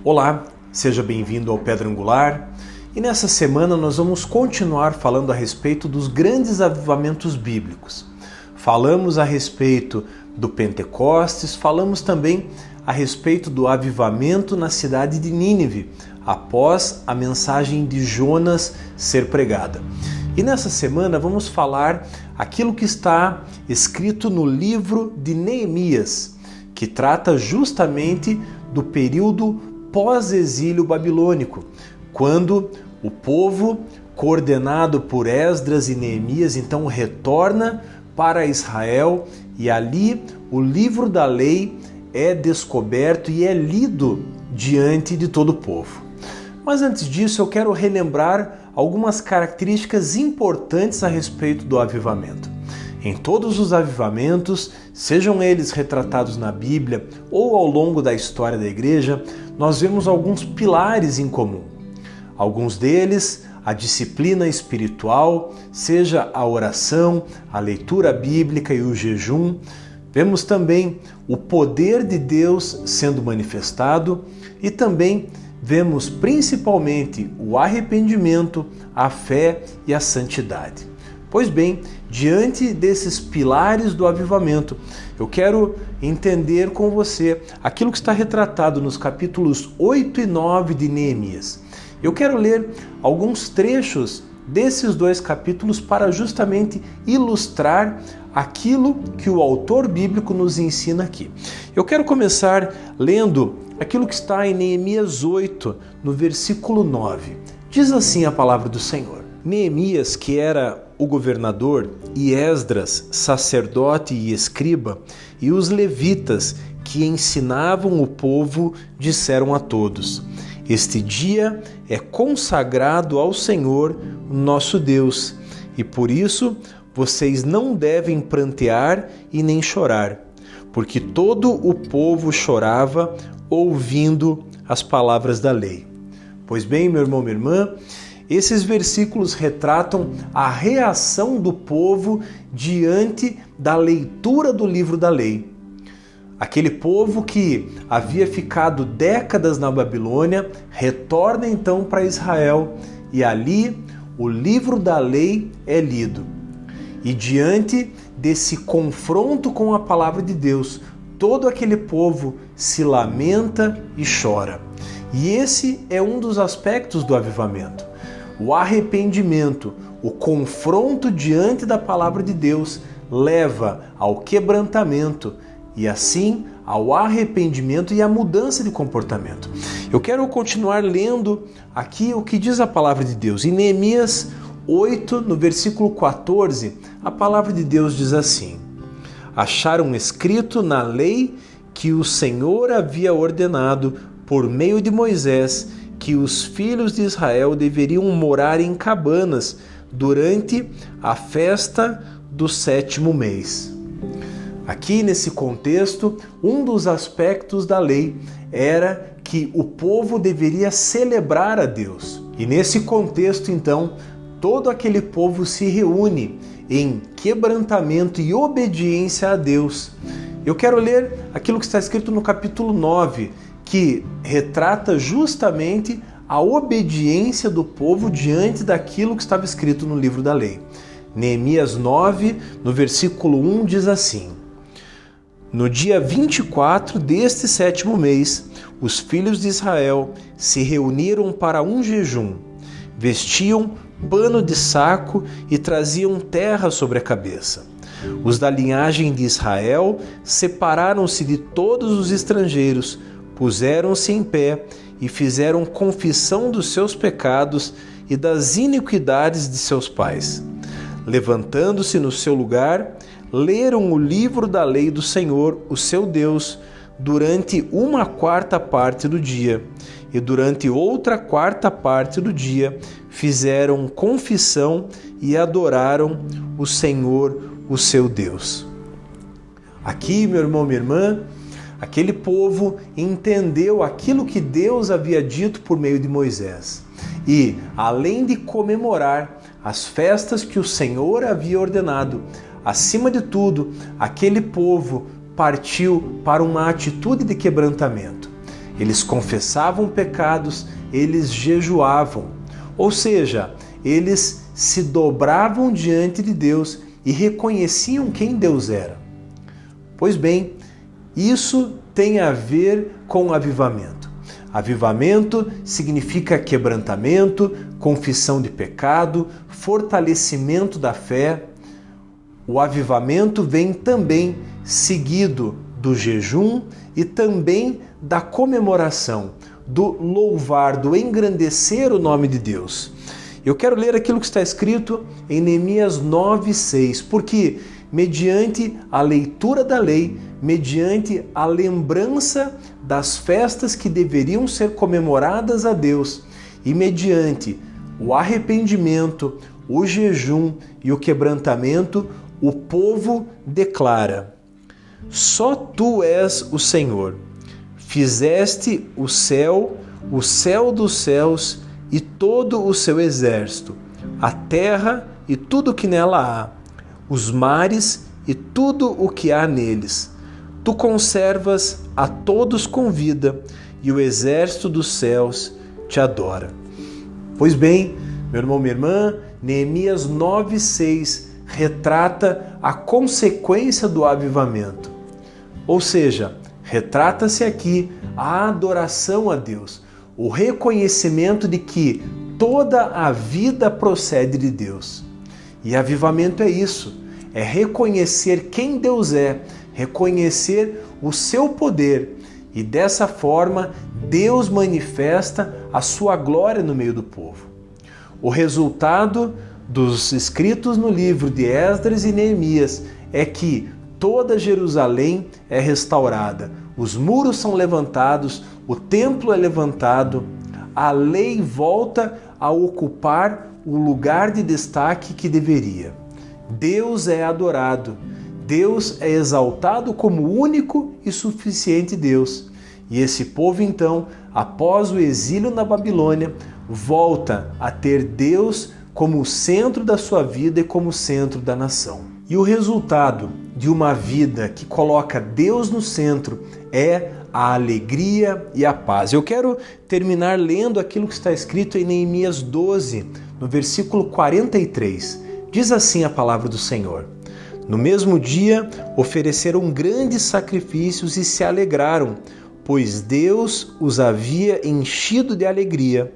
Olá, seja bem-vindo ao Pedra Angular e nessa semana nós vamos continuar falando a respeito dos grandes avivamentos bíblicos. Falamos a respeito do Pentecostes, falamos também a respeito do avivamento na cidade de Nínive, após a mensagem de Jonas ser pregada. E nessa semana vamos falar aquilo que está escrito no livro de Neemias, que trata justamente do período pós-exílio babilônico, quando o povo, coordenado por Esdras e Neemias, então retorna para Israel e ali o livro da lei é descoberto e é lido diante de todo o povo. Mas antes disso eu quero relembrar algumas características importantes a respeito do avivamento. Em todos os avivamentos, sejam eles retratados na Bíblia ou ao longo da história da igreja, nós vemos alguns pilares em comum. Alguns deles, a disciplina espiritual, seja a oração, a leitura bíblica e o jejum. Vemos também o poder de Deus sendo manifestado e também vemos principalmente o arrependimento, a fé e a santidade. Pois bem, diante desses pilares do avivamento, eu quero entender com você aquilo que está retratado nos capítulos 8 e 9 de Neemias. Eu quero ler alguns trechos desses dois capítulos para justamente ilustrar aquilo que o autor bíblico nos ensina aqui. Eu quero começar lendo aquilo que está em Neemias 8, no versículo 9. Diz assim a palavra do Senhor: Neemias, que era o governador, e Esdras, sacerdote e escriba, e os levitas que ensinavam o povo, disseram a todos: Este dia é consagrado ao Senhor, nosso Deus, e por isso vocês não devem prantear e nem chorar, porque todo o povo chorava ouvindo as palavras da lei. Pois bem, meu irmão, minha irmã, esses versículos retratam a reação do povo diante da leitura do livro da lei. Aquele povo que havia ficado décadas na Babilônia retorna então para Israel e ali o livro da lei é lido. E diante desse confronto com a palavra de Deus, todo aquele povo se lamenta e chora. E esse é um dos aspectos do avivamento. O arrependimento, o confronto diante da palavra de Deus leva ao quebrantamento e assim ao arrependimento e à mudança de comportamento. Eu quero continuar lendo aqui o que diz a palavra de Deus. Em Neemias 8, no versículo 14, a palavra de Deus diz assim: Acharam escrito na lei que o Senhor havia ordenado por meio de Moisés que os filhos de Israel deveriam morar em cabanas durante a festa do 7º mês. Aqui nesse contexto, um dos aspectos da lei era que o povo deveria celebrar a Deus. E nesse contexto, então, todo aquele povo se reúne em quebrantamento e obediência a Deus. Eu quero ler aquilo que está escrito no capítulo 9, que retrata justamente a obediência do povo diante daquilo que estava escrito no livro da lei. Neemias 9, no versículo 1, diz assim: No dia 24 deste 7º mês, os filhos de Israel se reuniram para um jejum, vestiam pano de saco e traziam terra sobre a cabeça. Os da linhagem de Israel separaram-se de todos os estrangeiros, puseram-se em pé e fizeram confissão dos seus pecados e das iniquidades de seus pais. Levantando-se no seu lugar, leram o livro da lei do Senhor, o seu Deus, durante 1/4 parte do dia, e durante outra 4ª parte do dia fizeram confissão e adoraram o Senhor, o seu Deus. Aqui, meu irmão, minha irmã, aquele povo entendeu aquilo que Deus havia dito por meio de Moisés. E, além de comemorar as festas que o Senhor havia ordenado, acima de tudo, aquele povo partiu para uma atitude de quebrantamento. eles confessavam pecados, eles jejuavam. Ou seja, eles se dobravam diante de Deus e reconheciam quem Deus era. Pois bem, isso tem a ver com avivamento. Avivamento significa quebrantamento, confissão de pecado, fortalecimento da fé. O avivamento vem também seguido do jejum e também da comemoração, do louvar, do engrandecer o nome de Deus. Eu quero ler aquilo que está escrito em Neemias 9:6, porque mediante a leitura da lei, mediante a lembrança das festas que deveriam ser comemoradas a Deus e mediante o arrependimento, o jejum e o quebrantamento, o povo declara: só tu és o Senhor. Fizeste o céu dos céus e todo o seu exército, a terra e tudo o que nela há, os mares e tudo o que há neles. Tu conservas a todos com vida, e o exército dos céus te adora. Pois bem, meu irmão, minha irmã, Neemias 9:6 retrata a consequência do avivamento. Ou seja, retrata-se aqui a adoração a Deus, o reconhecimento de que toda a vida procede de Deus. E avivamento é isso, é reconhecer quem Deus é, reconhecer o seu poder, e dessa forma Deus manifesta a sua glória no meio do povo. O resultado dos escritos no livro de Esdras e Neemias é que toda Jerusalém é restaurada, os muros são levantados, o templo é levantado, a lei volta a ocupar o lugar de destaque que deveria. Deus é adorado, Deus é exaltado como único e suficiente Deus. E esse povo então, após o exílio na Babilônia, volta a ter Deus como o centro da sua vida e como centro da nação. E o resultado de uma vida que coloca Deus no centro é a alegria e a paz. Eu quero terminar lendo aquilo que está escrito em Neemias 12, no versículo 43. Diz assim a palavra do Senhor: no mesmo dia ofereceram grandes sacrifícios e se alegraram, pois Deus os havia enchido de alegria.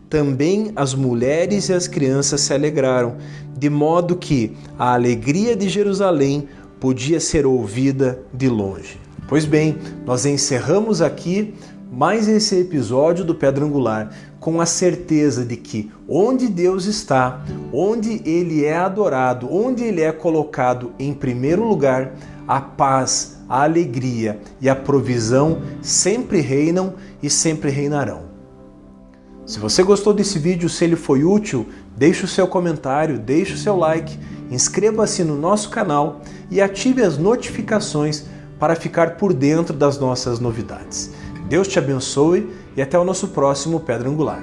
Também as mulheres e as crianças se alegraram, de modo que a alegria de Jerusalém podia ser ouvida de longe. Pois bem, nós encerramos aqui mais esse episódio do Pedra Angular com a certeza de que onde Deus está, onde Ele é adorado, onde Ele é colocado em primeiro lugar, a paz, a alegria e a provisão sempre reinam e sempre reinarão. Se você gostou desse vídeo, se ele foi útil, deixe o seu comentário, deixe o seu like, inscreva-se no nosso canal e ative as notificações para ficar por dentro das nossas novidades. Deus te abençoe e até o nosso próximo Pedra Angular.